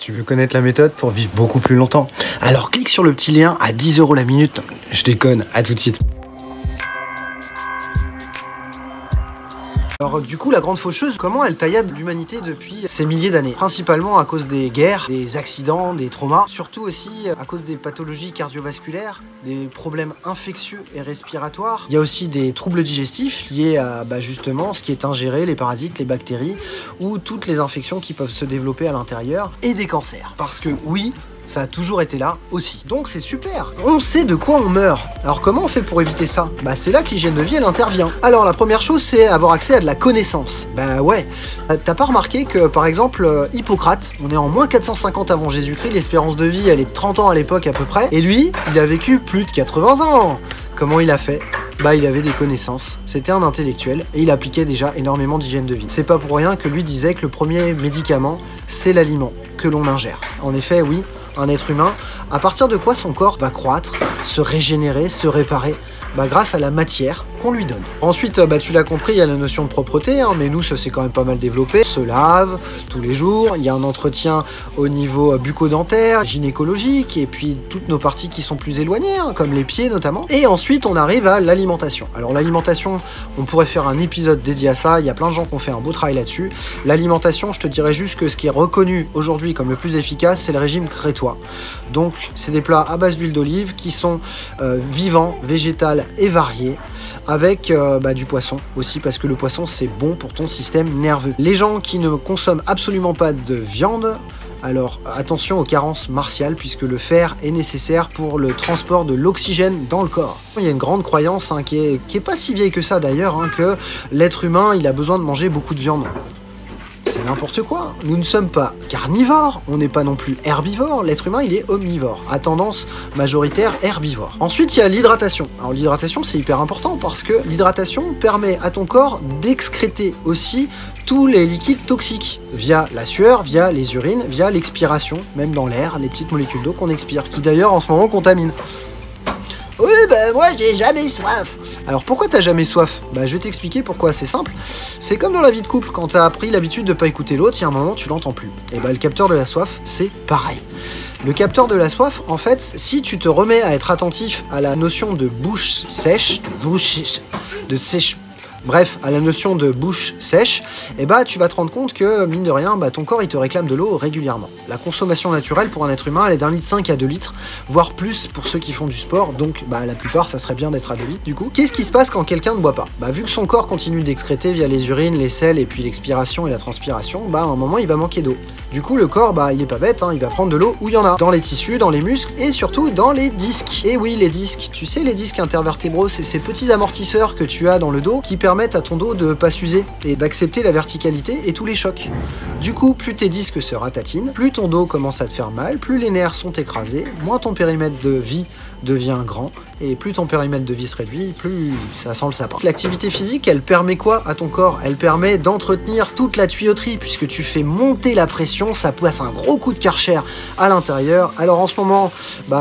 Tu veux connaître la méthode pour vivre beaucoup plus longtemps? Alors clique sur le petit lien à 10 € la minute. Je déconne, à tout de suite. Alors du coup, la grande faucheuse, comment elle taillade l'humanité depuis ces milliers d'années? Principalement à cause des guerres, des accidents, des traumas, surtout aussi à cause des pathologies cardiovasculaires, des problèmes infectieux et respiratoires. Il y a aussi des troubles digestifs liés à justement ce qui est ingéré, les parasites, les bactéries, ou toutes les infections qui peuvent se développer à l'intérieur, et des cancers. Parce que oui, ça a toujours été là aussi. Donc c'est super. On sait de quoi on meurt. Alors comment on fait pour éviter ça? Bah c'est là que l'hygiène de vie elle intervient. Alors la première chose c'est avoir accès à de la connaissance. Bah ouais. T'as pas remarqué que par exemple Hippocrate, on est en moins 450 avant Jésus-Christ, l'espérance de vie elle est de 30 ans à l'époque à peu près. Et lui, il a vécu plus de 80 ans. Comment il a fait? Bah il avait des connaissances, c'était un intellectuel et il appliquait déjà énormément d'hygiène de vie. C'est pas pour rien que lui disait que le premier médicament c'est l'aliment que l'on ingère. En effet oui, un être humain, à partir de quoi son corps va croître, se régénérer, se réparer? Bah grâce à la matière qu'on lui donne. Ensuite, tu l'as compris, il y a la notion de propreté, hein, mais nous, ça s'est quand même pas mal développé. On se lave tous les jours, il y a un entretien au niveau bucco-dentaire, gynécologique, et puis toutes nos parties qui sont plus éloignées, hein, comme les pieds notamment. Et ensuite, on arrive à l'alimentation. Alors l'alimentation, on pourrait faire un épisode dédié à ça, il y a plein de gens qui ont fait un beau travail là-dessus. L'alimentation, je te dirais juste que ce qui est reconnu aujourd'hui comme le plus efficace, c'est le régime crétois. Donc, c'est des plats à base d'huile d'olive qui sont vivants, végétales et variés, avec du poisson aussi, parce que le poisson c'est bon pour ton système nerveux. Les gens qui ne consomment absolument pas de viande, alors attention aux carences martiales, puisque le fer est nécessaire pour le transport de l'oxygène dans le corps. Il y a une grande croyance qui est pas si vieille que ça d'ailleurs, que l'être humain il a besoin de manger beaucoup de viande. C'est n'importe quoi. Nous ne sommes pas carnivores, on n'est pas non plus herbivores. L'être humain, il est omnivore, à tendance majoritaire herbivore. Ensuite, il y a l'hydratation. Alors l'hydratation, c'est hyper important parce que l'hydratation permet à ton corps d'excréter aussi tous les liquides toxiques via la sueur, via les urines, via l'expiration, même dans l'air, les petites molécules d'eau qu'on expire, qui d'ailleurs en ce moment contaminent. Oui, moi j'ai jamais soif. Alors pourquoi t'as jamais soif? Je vais t'expliquer pourquoi, c'est simple. C'est comme dans la vie de couple, quand t'as appris l'habitude de pas écouter l'autre, il y a un moment tu l'entends plus. Et le capteur de la soif, c'est pareil. Le capteur de la soif, en fait, si tu te remets à être attentif à la notion de bouche sèche, bref, à la notion de bouche sèche, tu vas te rendre compte que, mine de rien, ton corps il te réclame de l'eau régulièrement. La consommation naturelle pour un être humain, elle est d'1,5 litre à 2 litres, voire plus pour ceux qui font du sport, donc la plupart, ça serait bien d'être à 2 litres du coup. Qu'est-ce qui se passe quand quelqu'un ne boit pas? Vu que son corps continue d'excréter via les urines, les selles et puis l'expiration et la transpiration, à un moment il va manquer d'eau. Du coup, le corps, il est pas bête, il va prendre de l'eau où il y en a. Dans les tissus, dans les muscles et surtout dans les disques. Et oui, les disques. Tu sais, les disques intervertébraux, c'est ces petits amortisseurs que tu as dans le dos qui permettent à ton dos de pas s'user et d'accepter la verticalité et tous les chocs. Du coup, plus tes disques se ratatinent, plus ton dos commence à te faire mal, plus les nerfs sont écrasés, moins ton périmètre de vie devient grand, et plus ton périmètre de vie se réduit, plus ça sent le sapin. L'activité physique, elle permet quoi à ton corps? Elle permet d'entretenir toute la tuyauterie, puisque tu fais monter la pression, ça passe un gros coup de Karcher à l'intérieur. Alors en ce moment,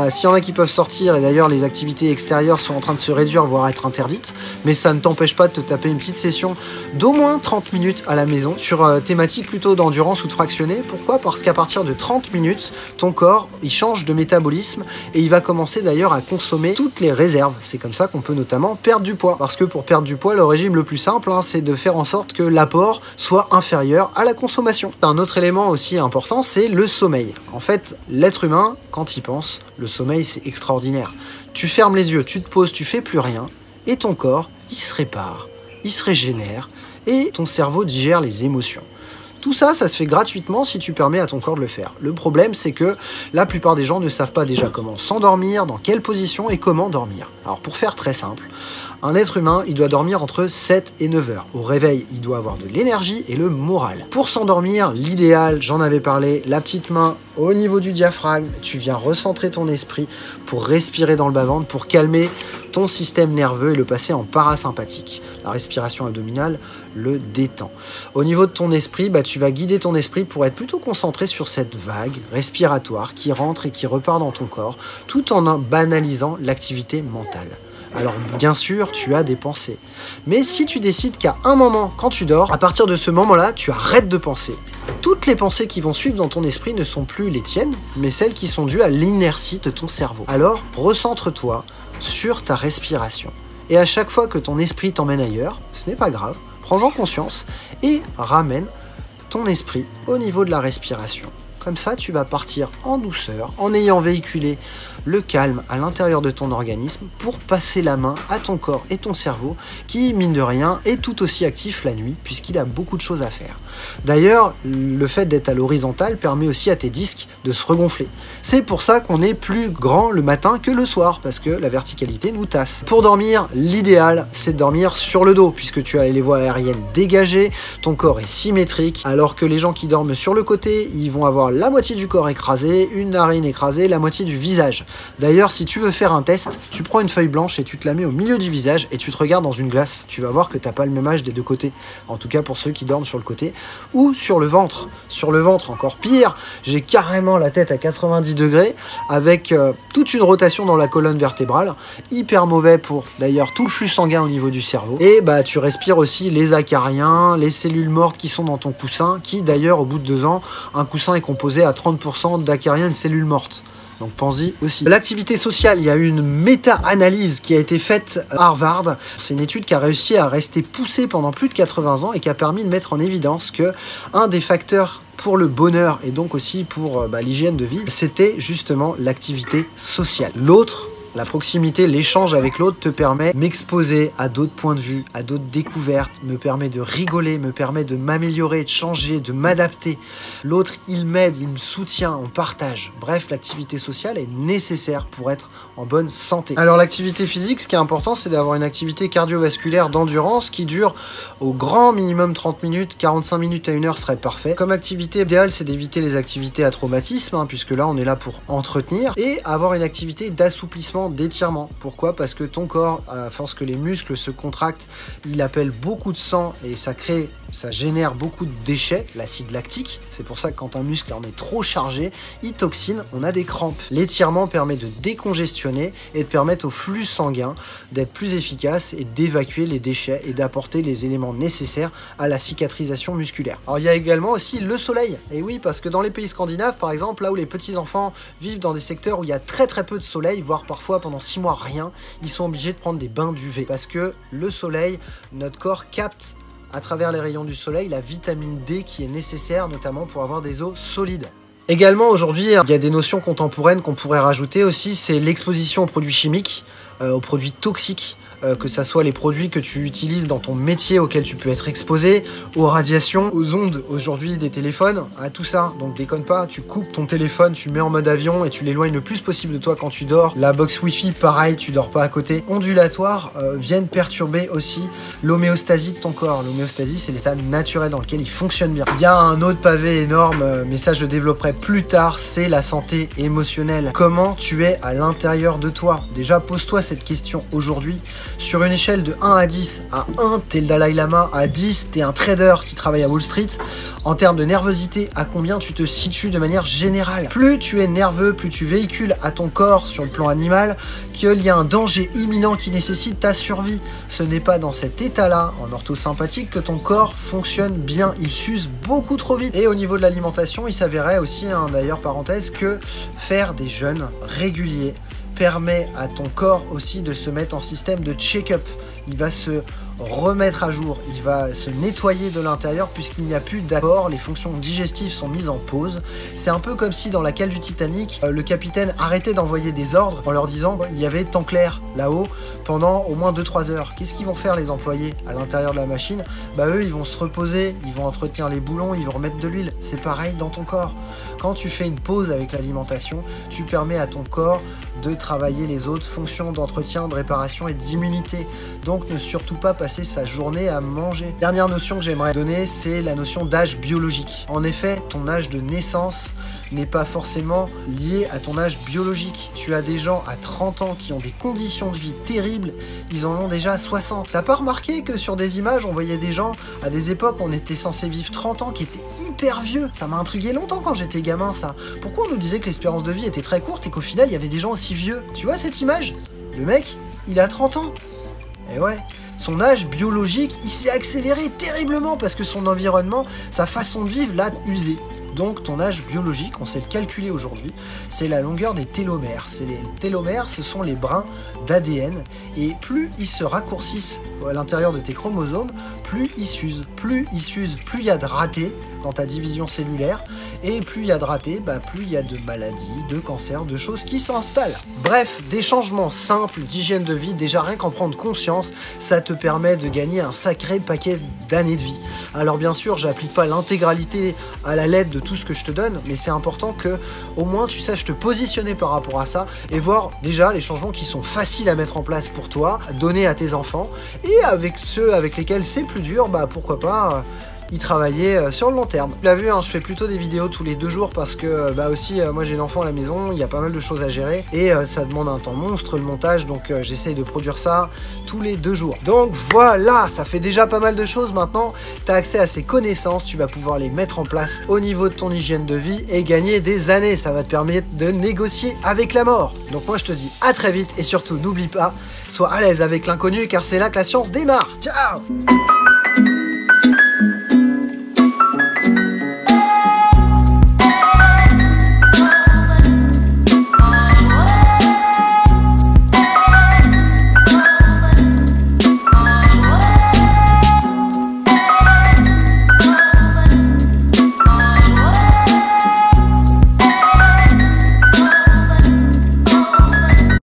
s'il y en a qui peuvent sortir, et d'ailleurs les activités extérieures sont en train de se réduire, voire être interdites, mais ça ne t'empêche pas de te taper une petite session d'au moins 30 minutes à la maison, sur thématique plutôt d'endurance ou de fractionné. Pourquoi? Parce qu'à partir de 30 minutes, ton corps, il change de métabolisme, et il va commencer d'ailleurs à consommer toutes les réserves. C'est comme ça qu'on peut notamment perdre du poids. Parce que pour perdre du poids, le régime le plus simple, c'est de faire en sorte que l'apport soit inférieur à la consommation. Un autre élément aussi important, c'est le sommeil. En fait, l'être humain, quand il pense, le sommeil, c'est extraordinaire. Tu fermes les yeux, tu te poses, tu fais plus rien, et ton corps, il se répare, il se régénère, et ton cerveau digère les émotions. Tout ça, ça se fait gratuitement si tu permets à ton corps de le faire. Le problème, c'est que la plupart des gens ne savent pas déjà comment s'endormir, dans quelle position et comment dormir. Alors pour faire très simple, un être humain, il doit dormir entre 7 et 9 heures. Au réveil, il doit avoir de l'énergie et le moral. Pour s'endormir, l'idéal, j'en avais parlé, la petite main au niveau du diaphragme, tu viens recentrer ton esprit pour respirer dans le bas-ventre, pour calmer ton système nerveux et le passer en parasympathique. La respiration abdominale le détend. Au niveau de ton esprit, tu vas guider ton esprit pour être plutôt concentré sur cette vague respiratoire qui rentre et qui repart dans ton corps, tout en banalisant l'activité mentale. Alors bien sûr, tu as des pensées. Mais si tu décides qu'à un moment, quand tu dors, à partir de ce moment-là, tu arrêtes de penser toutes les pensées qui vont suivre dans ton esprit ne sont plus les tiennes, mais celles qui sont dues à l'inertie de ton cerveau. Alors, recentre-toi sur ta respiration. Et à chaque fois que ton esprit t'emmène ailleurs, ce n'est pas grave, prends-en conscience et ramène ton esprit au niveau de la respiration. Comme ça, tu vas partir en douceur, en ayant véhiculé le calme à l'intérieur de ton organisme pour passer la main à ton corps et ton cerveau qui, mine de rien, est tout aussi actif la nuit puisqu'il a beaucoup de choses à faire. D'ailleurs, le fait d'être à l'horizontale permet aussi à tes disques de se regonfler. C'est pour ça qu'on est plus grand le matin que le soir parce que la verticalité nous tasse. Pour dormir, l'idéal, c'est de dormir sur le dos puisque tu as les voies aériennes dégagées, ton corps est symétrique, alors que les gens qui dorment sur le côté, ils vont avoir la moitié du corps écrasé, une narine écrasée, la moitié du visage. D'ailleurs, si tu veux faire un test, tu prends une feuille blanche et tu te la mets au milieu du visage et tu te regardes dans une glace. Tu vas voir que t'as pas le même âge des deux côtés. En tout cas pour ceux qui dorment sur le côté ou sur le ventre. Sur le ventre, encore pire, j'ai carrément la tête à 90 degrés avec toute une rotation dans la colonne vertébrale. Hyper mauvais pour d'ailleurs tout le flux sanguin au niveau du cerveau. Et bah tu respires aussi les acariens, les cellules mortes qui sont dans ton coussin, qui d'ailleurs au bout de 2 ans, un coussin est composé à 30% d'acariens et de cellules mortes. Donc pense-y aussi. L'activité sociale, il y a eu une méta-analyse qui a été faite à Harvard. C'est une étude qui a réussi à rester poussée pendant plus de 80 ans et qui a permis de mettre en évidence que un des facteurs pour le bonheur et donc aussi pour l'hygiène de vie, c'était justement l'activité sociale. L'autre, la proximité, l'échange avec l'autre te permet de m'exposer à d'autres points de vue, à d'autres découvertes, me permet de rigoler, me permet de m'améliorer, de changer, de m'adapter. L'autre, il m'aide, il me soutient, on partage. Bref, l'activité sociale est nécessaire pour être en bonne santé. Alors l'activité physique, ce qui est important, c'est d'avoir une activité cardiovasculaire d'endurance qui dure au grand minimum 30 minutes, 45 minutes à 1 heure serait parfait. Comme activité idéale, c'est d'éviter les activités à traumatisme, puisque là, on est là pour entretenir, et avoir une activité d'assouplissement, d'étirement. Pourquoi? Parce que ton corps, à force que les muscles se contractent, il appelle beaucoup de sang et ça génère beaucoup de déchets, l'acide lactique. C'est pour ça que quand un muscle en est trop chargé, il toxine, on a des crampes. L'étirement permet de décongestionner et de permettre au flux sanguin d'être plus efficace et d'évacuer les déchets et d'apporter les éléments nécessaires à la cicatrisation musculaire. Alors il y a également aussi le soleil. Et oui, parce que dans les pays scandinaves, par exemple, là où les petits enfants vivent dans des secteurs où il y a très peu de soleil, voire parfois pendant 6 mois rien, ils sont obligés de prendre des bains d'UV parce que le soleil, notre corps capte à travers les rayons du soleil la vitamine D qui est nécessaire notamment pour avoir des os solides. Également aujourd'hui, il y a des notions contemporaines qu'on pourrait rajouter aussi, c'est l'exposition aux produits chimiques, aux produits toxiques, que ça soit les produits que tu utilises dans ton métier auquel tu peux être exposé, aux radiations, aux ondes aujourd'hui des téléphones, à tout ça. Donc déconne pas, tu coupes ton téléphone, tu le mets en mode avion et tu l'éloignes le plus possible de toi quand tu dors. La box Wi-Fi, pareil, tu dors pas à côté. Ondulatoires viennent perturber aussi l'homéostasie de ton corps. L'homéostasie, c'est l'état naturel dans lequel il fonctionne bien. Il y a un autre pavé énorme, mais ça je développerai plus tard, c'est la santé émotionnelle. Comment tu es à l'intérieur de toi? Déjà, pose-toi cette question aujourd'hui. Sur une échelle de 1 à 10, à 1, t'es le Dalai Lama, à 10, t'es un trader qui travaille à Wall Street. En termes de nervosité, à combien tu te situes de manière générale? Plus tu es nerveux, plus tu véhicules à ton corps sur le plan animal qu'il y a un danger imminent qui nécessite ta survie. Ce n'est pas dans cet état-là, en orthosympathique, que ton corps fonctionne bien. Il s'use beaucoup trop vite. Et au niveau de l'alimentation, il s'avérait aussi, d'ailleurs parenthèse, que faire des jeûnes réguliers permet à ton corps aussi de se mettre en système de check-up. Il va se remettre à jour, il va se nettoyer de l'intérieur puisqu'il n'y a plus d'apport, les fonctions digestives sont mises en pause. C'est un peu comme si dans la cale du Titanic, le capitaine arrêtait d'envoyer des ordres en leur disant il y avait temps clair là-haut pendant au moins 2-3 heures. Qu'est-ce qu'ils vont faire les employés à l'intérieur de la machine? Eux, ils vont se reposer, ils vont entretenir les boulons, ils vont remettre de l'huile. C'est pareil dans ton corps. Quand tu fais une pause avec l'alimentation, tu permets à ton corps de travailler les autres fonctions d'entretien, de réparation et d'immunité. Donc ne surtout pas passer sa journée à manger. Dernière notion que j'aimerais donner, c'est la notion d'âge biologique. En effet, ton âge de naissance n'est pas forcément lié à ton âge biologique. Tu as des gens à 30 ans qui ont des conditions de vie terribles, ils en ont déjà 60. T'as pas remarqué que sur des images, on voyait des gens, à des époques, on était censé vivre 30 ans, qui étaient hyper vieux. Ça m'a intrigué longtemps quand j'étais gamin, ça. Pourquoi on nous disait que l'espérance de vie était très courte et qu'au final, il y avait des gens aussi vieux? Tu vois cette image? Le mec, il a 30 ans. Et ouais, son âge biologique, il s'est accéléré terriblement parce que son environnement, sa façon de vivre l'a usé. Donc ton âge biologique, on sait le calculer aujourd'hui, c'est la longueur des télomères. Les télomères, ce sont les brins d'ADN, et plus ils se raccourcissent à l'intérieur de tes chromosomes, plus ils s'usent. Plus ils s'usent, plus il y a de ratés dans ta division cellulaire, et plus il y a de ratés, plus il y a de maladies, de cancers, de choses qui s'installent. Bref, des changements simples d'hygiène de vie, déjà rien qu'en prendre conscience, ça te permet de gagner un sacré paquet d'années de vie. Alors bien sûr, j'applique pas l'intégralité à la lettre de tout ce que je te donne, mais c'est important que au moins tu saches te positionner par rapport à ça et voir déjà les changements qui sont faciles à mettre en place pour toi, à donner à tes enfants, et avec ceux avec lesquels c'est plus dur, pourquoi pas y travailler sur le long terme. Tu l'as vu, je fais plutôt des vidéos tous les 2 jours parce que aussi moi j'ai l'enfant à la maison, il y a pas mal de choses à gérer et ça demande un temps monstre le montage, donc j'essaye de produire ça tous les 2 jours. Donc voilà, ça fait déjà pas mal de choses. Maintenant tu as accès à ces connaissances, tu vas pouvoir les mettre en place au niveau de ton hygiène de vie et gagner des années. Ça va te permettre de négocier avec la mort. Donc moi je te dis à très vite, et surtout n'oublie pas, sois à l'aise avec l'inconnu car c'est là que la science démarre. Ciao.